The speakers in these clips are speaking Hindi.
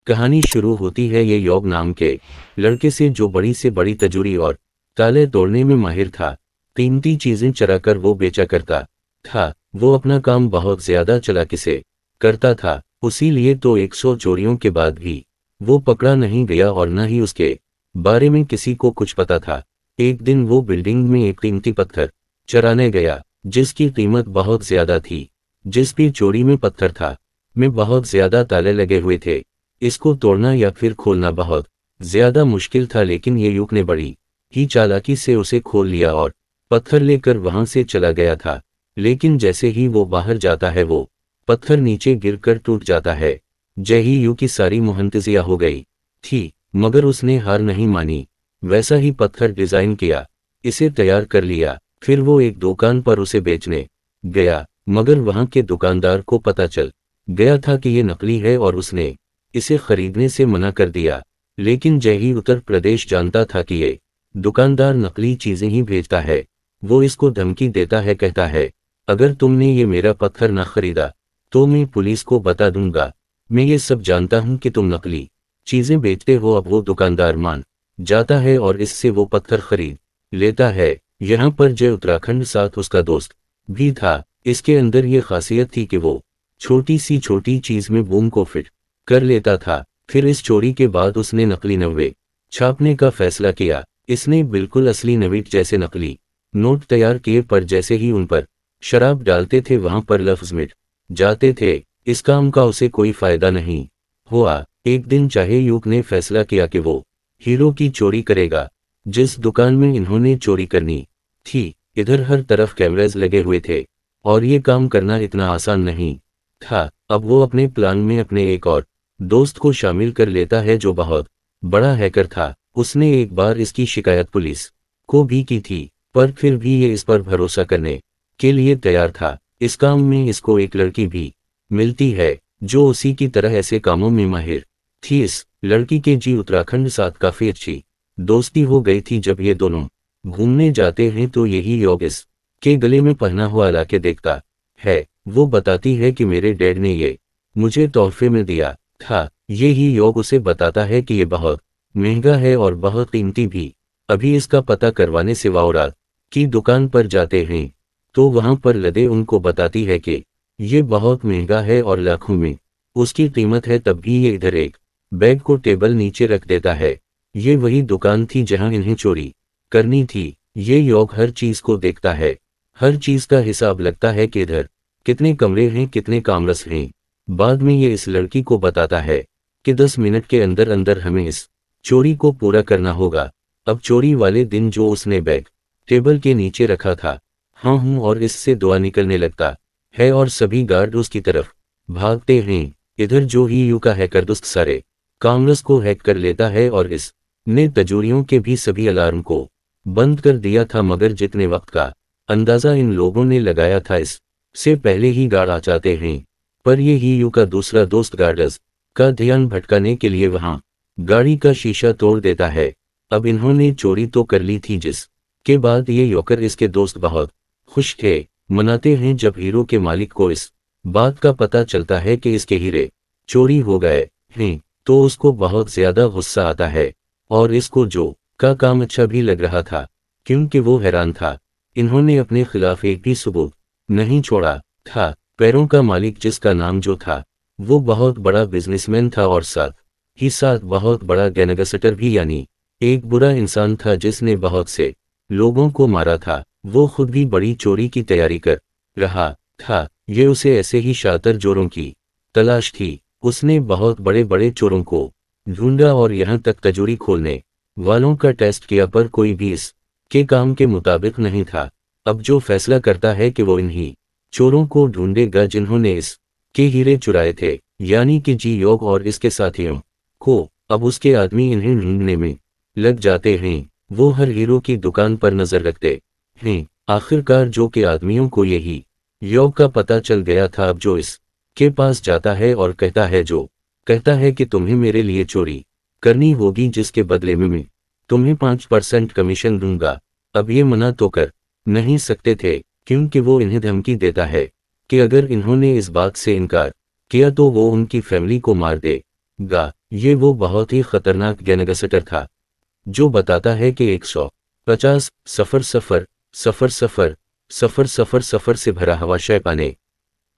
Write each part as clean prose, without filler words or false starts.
कहानी शुरू होती है ये योग नाम के लड़के से जो बड़ी से बड़ी तिजोरी और ताले तोड़ने में माहिर था। कीमती चीजें चराकर वो बेचा करता था। वो अपना काम बहुत ज्यादा चालाकी से करता था, उसीलिए तो 100 चोरियों के बाद भी वो पकड़ा नहीं गया और न ही उसके बारे में किसी को कुछ पता था। एक दिन वो बिल्डिंग में एक कीमती पत्थर चराने गया जिसकी कीमत बहुत ज्यादा थी। जिस भी चोरी में पत्थर था में बहुत ज्यादा ताले लगे हुए थे। इसको तोड़ना या फिर खोलना बहुत ज्यादा मुश्किल था, लेकिन ये युग ने बड़ी ही चालाकी से उसे खोल लिया और पत्थर लेकर वहां से चला गया था। लेकिन जैसे ही वो बाहर जाता है वो पत्थर नीचे गिरकर टूट जाता है। जय ही यू की सारी मुहंतजिया हो गई थी, मगर उसने हार नहीं मानी। वैसा ही पत्थर डिजाइन किया, इसे तैयार कर लिया। फिर वो एक दुकान पर उसे बेचने गया, मगर वहां के दुकानदार को पता चल गया था कि ये नकली है और उसने इसे खरीदने से मना कर दिया। लेकिन जय ही उत्तर प्रदेश जानता था कि ये दुकानदार नकली चीजें ही भेजता है। वो इसको धमकी देता है, कहता है अगर तुमने ये मेरा पत्थर न खरीदा तो मैं पुलिस को बता दूंगा। मैं ये सब जानता हूं कि तुम नकली चीजें बेचते हो। अब वो दुकानदार मान जाता है और इससे वो पत्थर खरीद लेता है। यहाँ पर जय उत्तराखंड साथ उसका दोस्त भी था। इसके अंदर ये खासियत थी कि वो छोटी सी छोटी चीज में बूम को फिट कर लेता था। फिर इस चोरी के बाद उसने नकली नब्बे छापने का फैसला किया। इसने बिल्कुल असली नवीट जैसे नकली नोट तैयार किए, पर जैसे ही उन पर शराब डालते थे वहां पर लफ्ज मिट जाते थे। इस काम का उसे कोई फायदा नहीं हुआ। एक दिन चाहे युग ने फैसला किया कि वो हीरो की चोरी करेगा जिस दुकान में इन्होंने चोरी करनी थी। इधर हर तरफ कैमरेज लगे हुए थे और ये काम करना इतना आसान नहीं था। अब वो अपने प्लान में अपने एक और दोस्त को शामिल कर लेता है जो बहुत बड़ा हैकर था। उसने एक बार इसकी शिकायत पुलिस को भी की थी, पर फिर भी ये इस पर भरोसा करने के लिए तैयार था। इस काम में इसको एक लड़की भी मिलती है जो उसी की तरह ऐसे कामों में माहिर थी। इस लड़की के जी उत्तराखंड साथ काफी अच्छी दोस्ती हो गई थी। जब ये दोनों घूमने जाते हैं तो यही योग इस के गले में पहना हुआ लाके देखता है। वो बताती है कि मेरे डैड ने ये मुझे तोहफे में दिया था। ये ही योग उसे बताता है कि ये बहुत महंगा है और बहुत कीमती भी। अभी इसका पता करवाने सिवा औरत की दुकान पर जाते हैं तो वहां पर लदे उनको बताती है कि ये बहुत महंगा है और लाखों में उसकी कीमत है। तब भी ये इधर एक बैग को टेबल नीचे रख देता है। ये वही दुकान थी जहां इन्हें चोरी करनी थी। ये योग हर चीज को देखता है, हर चीज का हिसाब लगता है कि इधर कितने कमरे हैं, कितने कामरस हैं। बाद में ये इस लड़की को बताता है कि 10 मिनट के अंदर अंदर हमें इस चोरी को पूरा करना होगा। अब चोरी वाले दिन जो उसने बैग टेबल के नीचे रखा था, हाँ हूँ और इससे धुआं निकलने लगता है और सभी गार्ड उसकी तरफ भागते हैं। इधर जो ही यू का हैकर दोस्त सारे कामरस को हैक कर लेता है और इस ने तिजोरियों के भी सभी अलार्म को बंद कर दिया था। मगर जितने वक्त का अंदाजा इन लोगों ने लगाया था इस से पहले ही गार्ड आ जाते हैं। पर ये ही यू का दूसरा दोस्त गार्डर्स का ध्यान भटकाने के लिए वहां गाड़ी का शीशा तोड़ देता है। अब इन्होंने चोरी तो कर ली थी, जिस के बाद ये योकर इसके दोस्त बहुत खुश थे, मनाते हैं। जब हीरो के मालिक को इस बात का पता चलता है कि इसके हीरे चोरी हो गए हैं तो उसको बहुत ज्यादा गुस्सा आता है और इसको जो का काम अच्छा भी लग रहा था, क्योंकि वो हैरान था इन्होंने अपने खिलाफ एक भी सबूत नहीं छोड़ा था। पैरों का मालिक जिसका नाम जो था वो बहुत बड़ा बिजनेसमैन था और साथ ही साथ बहुत बड़ा गैंगस्टर भी, यानी एक बुरा इंसान था जिसने बहुत से लोगों को मारा था। वो खुद भी बड़ी चोरी की तैयारी कर रहा था। ये उसे ऐसे ही शातिर चोरों की तलाश थी। उसने बहुत बड़े बड़े चोरों को ढूंढा और यहाँ तक तिजोरी खोलने वालों का टेस्ट किया, पर कोई भी इस के काम के मुताबिक नहीं था। अब जो फैसला करता है कि वो इन्हीं चोरों को ढूंढेगा जिन्होंने इस के हीरे चुराए थे, यानी कि जी योग और इसके साथियों को। अब उसके आदमी इन्हें ढूंढने में लग जाते हैं। वो हर हीरो की दुकान पर नजर रखते हैं। आखिरकार जो के आदमियों को यही योग का पता चल गया था। अब जो इस के पास जाता है और कहता है कि तुम्हें मेरे लिए चोरी करनी होगी, जिसके बदले में मैं तुम्हें 5% कमीशन दूंगा। अब ये मना तो कर नहीं सकते थे, क्योंकि वो इन्हें धमकी देता है कि अगर इन्होंने इस बात से इनकार किया तो वो उनकी फैमिली को मार दे ये वो बहुत ही खतरनाक गैंगस्टर था जो बताता है कि 150 सफर सफर सफर सफर सफर सफर सफर से भरा हवा शय पाने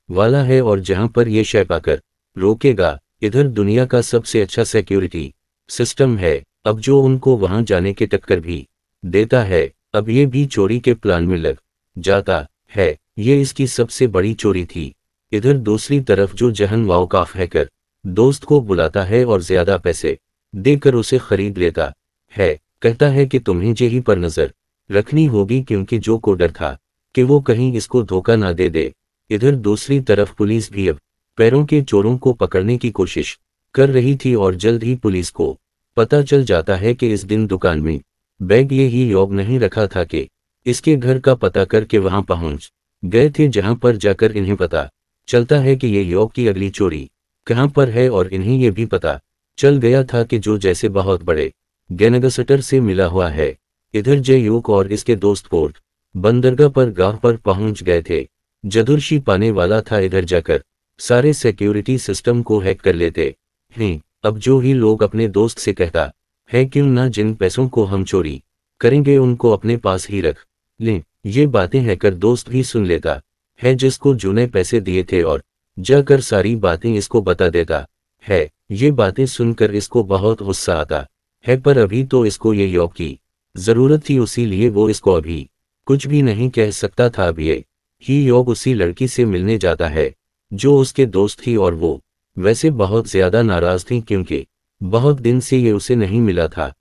वाला है, और जहां पर ये शय पाकर रोकेगा इधर दुनिया का सबसे अच्छा सिक्योरिटी सिस्टम है। अब जो उनको वहां जाने के टक्कर भी देता है, अब ये भी चोरी के प्लान में लग जाता है। ये इसकी सबसे बड़ी चोरी थी। इधर दूसरी तरफ जो जहन वाउकाफ हैकर दोस्त को बुलाता है और ज्यादा पैसे देकर उसे खरीद लेता है। कहता है कि तुम्हें जेही पर नजर रखनी होगी, क्योंकि जो को डर था कि वो कहीं इसको धोखा ना दे दे। इधर दूसरी तरफ पुलिस भी अब पैरों के चोरों को पकड़ने की कोशिश कर रही थी, और जल्द ही पुलिस को पता चल जाता है कि इस दिन दुकान में बैग ये ही योग नहीं रखा था कि इसके घर का पता करके वहां पहुंच गए थे, जहां पर जाकर इन्हें पता चलता है कि ये योग की अगली चोरी कहां पर है। और इन्हें यह भी पता चल गया था कि जो जैसे बहुत बड़े गैंगस्टर से मिला हुआ है। इधर जययोग और इसके दोस्त पोर्ट बंदरगाह पर गांव पर पहुंच गए थे। जदुर्शी पाने वाला था इधर जाकर सारे सिक्योरिटी सिस्टम को हैक कर लेते हैं। अब जो ही लोग अपने दोस्त से कहता है क्यों ना जिन पैसों को हम चोरी करेंगे उनको अपने पास ही रख लें। ये बातें हैकर दोस्त भी सुन लेता है जिसको जूने पैसे दिए थे, और जाकर सारी बातें इसको बता देता है। ये बातें सुनकर इसको बहुत गुस्सा आता है, पर अभी तो इसको ये योग की जरूरत थी, उसीलिए वो इसको अभी कुछ भी नहीं कह सकता था। अब ये ही योग उसी लड़की से मिलने जाता है जो उसके दोस्त थी, और वो वैसे बहुत ज्यादा नाराज थी क्योंकि बहुत दिन से ये उसे नहीं मिला था।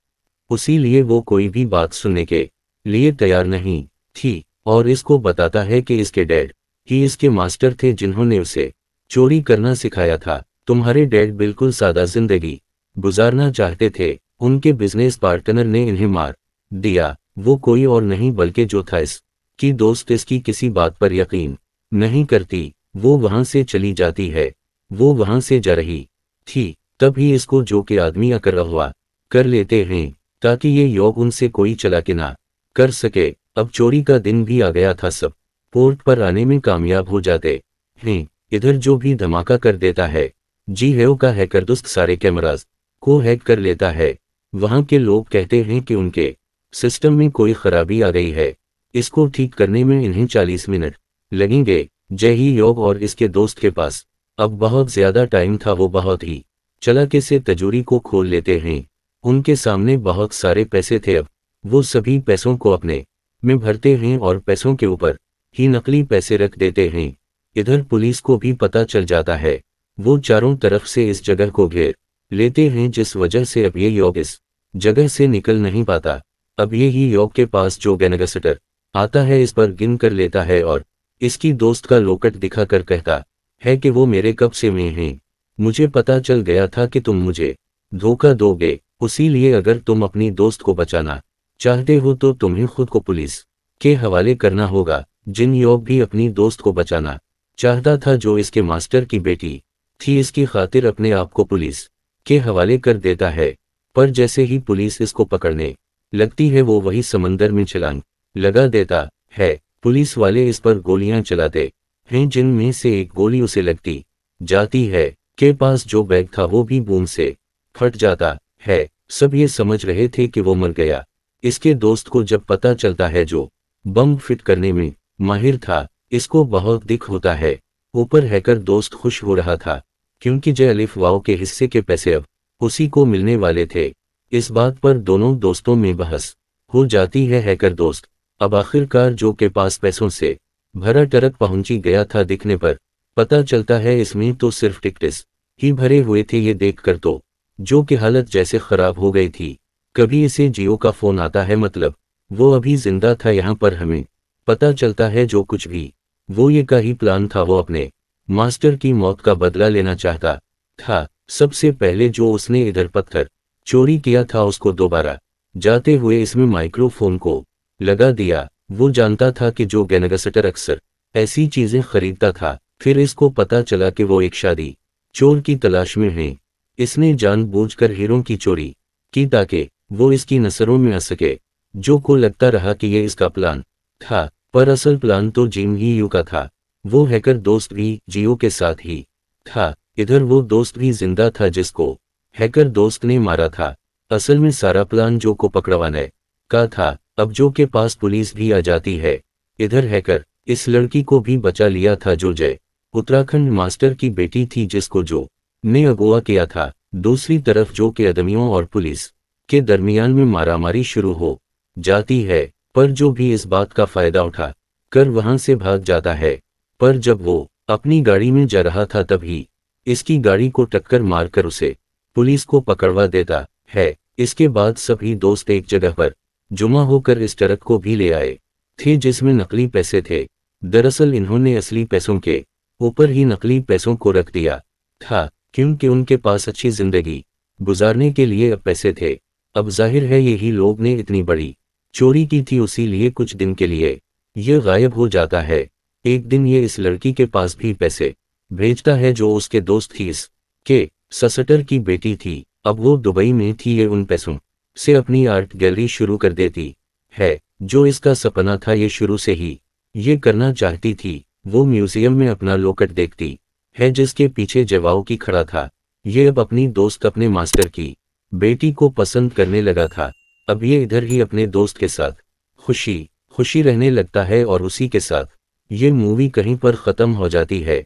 उसीलिए वो कोई भी बात सुनने के लिए तैयार नहीं थी, और इसको बताता है कि इसके डैड ही इसके मास्टर थे जिन्होंने उसे चोरी करना सिखाया था। तुम्हारे डैड बिल्कुल सादा जिंदगी गुजारना चाहते थे, उनके बिजनेस पार्टनर ने इन्हें मार दिया। वो कोई और नहीं बल्कि जो था इसकी दोस्त। इसकी किसी बात पर यकीन नहीं करती, वो वहां से चली जाती है। वो वहां से जा रही थी तभी इसको जो के आदमी आकर अगवा कर लेते हैं ताकि ये योग उनसे कोई चालाकी ना कर सके। अब चोरी का दिन भी आ गया था, सब पोर्ट पर आने में कामयाब हो जाते हैं। इधर जो भी धमाका कर देता है जीहेओ का हैकर दोस्त सारे कैमरास को हैक कर लेता है। वहां के लोग कहते हैं कि उनके सिस्टम में कोई खराबी आ गई है, इसको ठीक करने में इन्हें 40 मिनट लगेंगे। जय ही योग और इसके दोस्त के पास अब बहुत ज्यादा टाइम था। वो बहुत ही चालाकी से तिजोरी को खोल लेते हैं। उनके सामने बहुत सारे पैसे थे। अब वो सभी पैसों को अपने में भरते हैं और पैसों के ऊपर ही नकली पैसे रख देते हैं। इधर पुलिस को भी पता चल जाता है। वो चारों तरफ से इस जगह को घेर लेते हैं, जिस वजह से अब ये योग इस जगह से निकल नहीं पाता। अब ये ही योग के पास जो गैंगस्टर आता है इस पर गिन कर लेता है और इसकी दोस्त का लोकेट दिखाकर कहता है कि वो मेरे कब से में हैं। मुझे पता चल गया था कि तुम मुझे धोखा दोगे, उसीलिए अगर तुम अपनी दोस्त को बचाना चाहते हो तो तुम्हें खुद को पुलिस के हवाले करना होगा। जिन योग भी अपनी दोस्त को बचाना चाहता था जो इसके मास्टर की बेटी थी, इसकी खातिर अपने आप को पुलिस के हवाले कर देता है। पर जैसे ही पुलिस इसको पकड़ने लगती है वो वही समंदर में छलांग लगा देता है। पुलिस वाले इस पर गोलियां चलाते हैं, जिनमें से एक गोली उसे लगती जाती है। के पास जो बैग था वो भी बूम से फट जाता है। सब ये समझ रहे थे कि वो मर गया। इसके दोस्त को जब पता चलता है जो बम फिट करने में माहिर था, इसको बहुत दुख होता है। ऊपर हैकर दोस्त खुश हो रहा था क्योंकि जय अलिफ वाओ के हिस्से के पैसे अब उसी को मिलने वाले थे। इस बात पर दोनों दोस्तों में बहस हो जाती है। हैकर दोस्त अब आखिरकार जो के पास पैसों से भरा ट्रक पहुंची गया था। दिखने पर पता चलता है इसमें तो सिर्फ टिकट्स ही भरे हुए थे। ये देखकर तो जो की हालत जैसे खराब हो गई थी। कभी इसे जियो का फोन आता है, मतलब वो अभी जिंदा था। यहाँ पर हमें पता चलता है जो कुछ भी वो ये का ही प्लान था। वो अपने मास्टर की मौत का बदला लेना चाहता था। सबसे पहले जो उसने इधर पत्थर चोरी किया था उसको दोबारा जाते हुए इसमें माइक्रोफोन को लगा दिया। वो जानता था कि जो गैंगस्टर अक्सर ऐसी चीजें खरीदता था। फिर इसको पता चला कि वो एक शादी चोर की तलाश में है। इसने जानबूझकर हीरों की चोरी की ताकि वो इसकी नजरों में आ सके। जो को लगता रहा कि ये इसका प्लान था, पर असल प्लान तो जिम ही यू का था। वो हैकर दोस्त भी जियो के साथ ही था। इधर वो दोस्त भी जिंदा था जिसको हैकर दोस्त ने मारा था। असल में सारा प्लान जो को पकड़वाने का था। अब जो के पास पुलिस भी आ जाती है। इधर हैकर इस लड़की को भी बचा लिया था जो जय उत्तराखंड मास्टर की बेटी थी जिसको जो ने अगवा किया था। दूसरी तरफ जो के आदमियों और पुलिस के दरमियान में मारामारी शुरू हो जाती है, पर जो भी इस बात का फायदा उठा कर वहां से भाग जाता है। पर जब वो अपनी गाड़ी में जा रहा था तभी इसकी गाड़ी को टक्कर मारकर उसे पुलिस को पकड़वा देता है। इसके बाद सभी दोस्त एक जगह पर जुमा होकर इस ट्रक को भी ले आए थे जिसमें नकली पैसे थे। दरअसल इन्होंने असली पैसों के ऊपर ही नकली पैसों को रख दिया था, क्योंकि उनके पास अच्छी जिंदगी गुजारने के लिए अब पैसे थे। अब जाहिर है यही लोग ने इतनी बड़ी चोरी की थी, उसी लिए कुछ दिन के लिए ये गायब हो जाता है। एक दिन ये इस लड़की के पास भी पैसे भेजता है जो उसके दोस्त थी, इसके ससटर की बेटी थी। अब वो दुबई में थी। ये उन पैसों से अपनी आर्ट गैलरी शुरू कर देती है। जो इसका सपना था ये शुरू से ही ये करना चाहती थी। वो म्यूजियम में अपना लोकेट देखती है जिसके पीछे जवाओ की खड़ा था। ये अब अपनी दोस्त अपने मास्टर की बेटी को पसंद करने लगा था। अब ये इधर ही अपने दोस्त के साथ खुशी खुशी रहने लगता है और उसी के साथ ये मूवी कहीं पर ख़त्म हो जाती है।